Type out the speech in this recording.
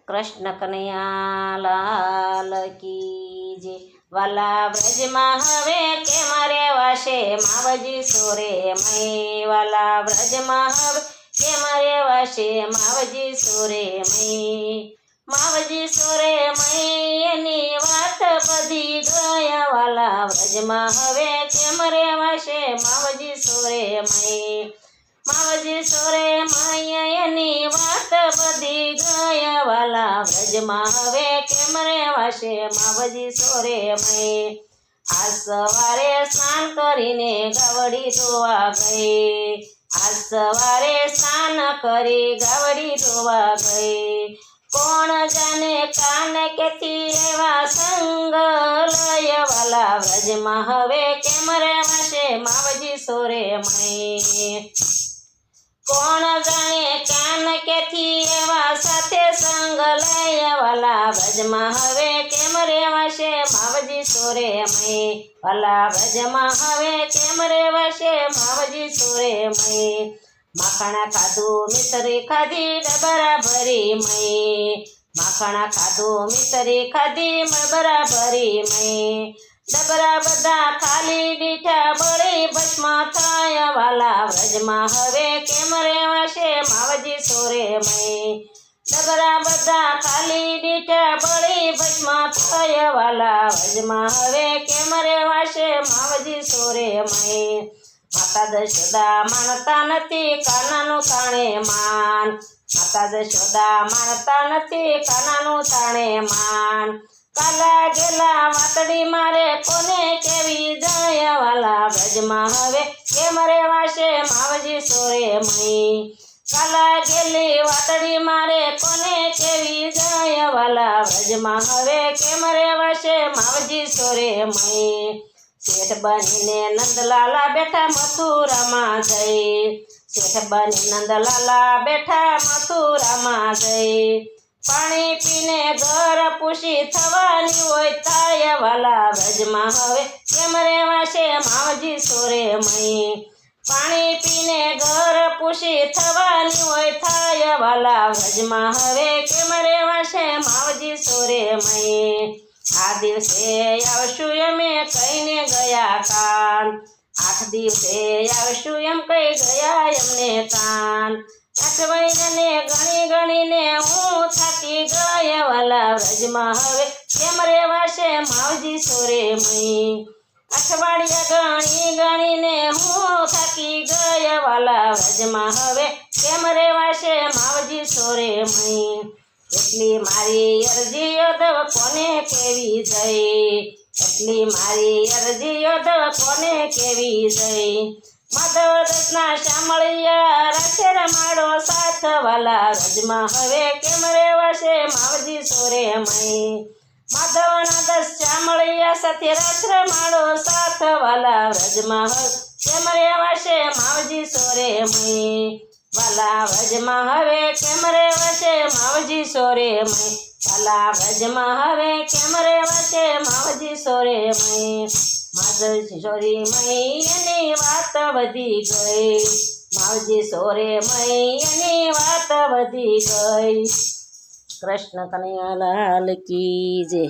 કૃષ્ણ કનૈયા લાલ કી જય। વાલા વ્રજમાં હવે કેમ રેવાશે માવજી સોરે મય। વાલા વ્રજમાં હવે કેમ રેવાશે માવજી સોરે મય। માવજી સોરે મય એની વાત બધી ગયા। વાલા વ્રજમાં હવે કેમ રેવાશે માવજી સોરે મય। માવજી સોરે મય એની વાત બધી ગયા। વાલા વ્રજમાં હવે કેમ રેવાશે માવજી સોરે મય। આજ સવારે સ્નાન કરીને ગાવડી ધોવા ગઈ। આજ સવારે સ્નાન કરી ગાવડી ધોવા ગઈ। કોણ જાને કાન કેથી એવા સંગ લય। વાલા વ્રજમાં હવે કેમ રેવાશે માવજી સોરે મય। કોણ જાણે કાન કેથી એવા સાથે સંગ લય। વાલા વ્રજમાં હવે કેમ રેવાશે માવજી સોરે મય। વાલા વ્રજમાં હવે કેમ રેવાશે માવજી સોરે મય। માખણા ખાધું મિસરી ખાધી ડબરા ભરી મય। માખણા ખાધું મિસરી ખાધી ડબરા ભરી મય। ડબરા બધા ખાલી દીઠા બળી ભસ્મ થાય। વાલા વ્રજમાં હવે કેમ રેવાશે માવજી સોરે મય। ડબરા બધા ખાલી દીઠા બળી ભસ્મ થાય। વાલા વ્રજમાં હવે કેમ રેવાશે માવજી સોરે મય। માતા જશોદા માનતા નથી કાનાનું તાણે માન। માતા જશોદા માનતા નથી કાનાનું તાણે માન। કાલા ગેલા વાતડી મારે કોને કેવી જાય। વાલા વ્રજમાં હવે કેમ રેવાશે માવજી સોરે મય। કાલા ગેલી વાતડી મારે કોને કેવી જાય। વાલા વ્રજમાં હવે કેમ રેવાશે માવજી સોરે મય। શેઠ બનીને નંદલાલા બેઠા મથુરામાં જઈ। શેઠ બની નંદલાલા બેઠા મથુરામાં જઈ। પાણી પીને ઘર પૂછી થવાની હોય થાય। વાલા વ્રજમાં હવે કેમ રેવાશે માવજી સોરે મય। પાણી પીને ઘર પૂછી થવાની હોય થાય। વાલા વ્રજમાં હવે કેમ રેવાશે માવજી સોરે મય। આ દિવસે આવશું અમે કહીને ગયા કાન। 8 દિવસે આવશું એમ કહી ગયા એમને કાન। 8 મહિનાને ગણી ગણીને હું થાકી ગયા। વાલા વ્રજમાં હવે કેમ રેવાશે માવજી સોરે મય। અઠવાડિયા ગણી ગણીને હું થાકી ગયા। વાલા વ્રજમાં હવે કેમ રેવાશે માવજી સોરે મય। એટલી મારી અરજીઓ દવ કોને કેવી જઈ। એટલી મારી અરજીઓ દવ કોને કેવી જઈ। માધવ દસના શામળિયા રાખે રમાડો સાથ। વાલા વ્રજમાં હવે કેમ રેવાશે માવજી સોરે મય। માધવના 10 શામળિયા સાથે રાસ રમાડો સાથ। વાલા વ્રજમાં હવે કેમ રેવાશે માવજી સોરે મય। વાલા વ્રજમાં હવે કેમ રેવાશે માવજી સોરે મય। વાલા વ્રજમાં હવે કેમ રેવાશે માવજી સોરે મય। માવજી સોરે મય એની વાત વધી ગઈ। માવજી સોરે મય એની વાત વધી ગઈ। કૃષ્ણ કનૈયા લાલ કી જય।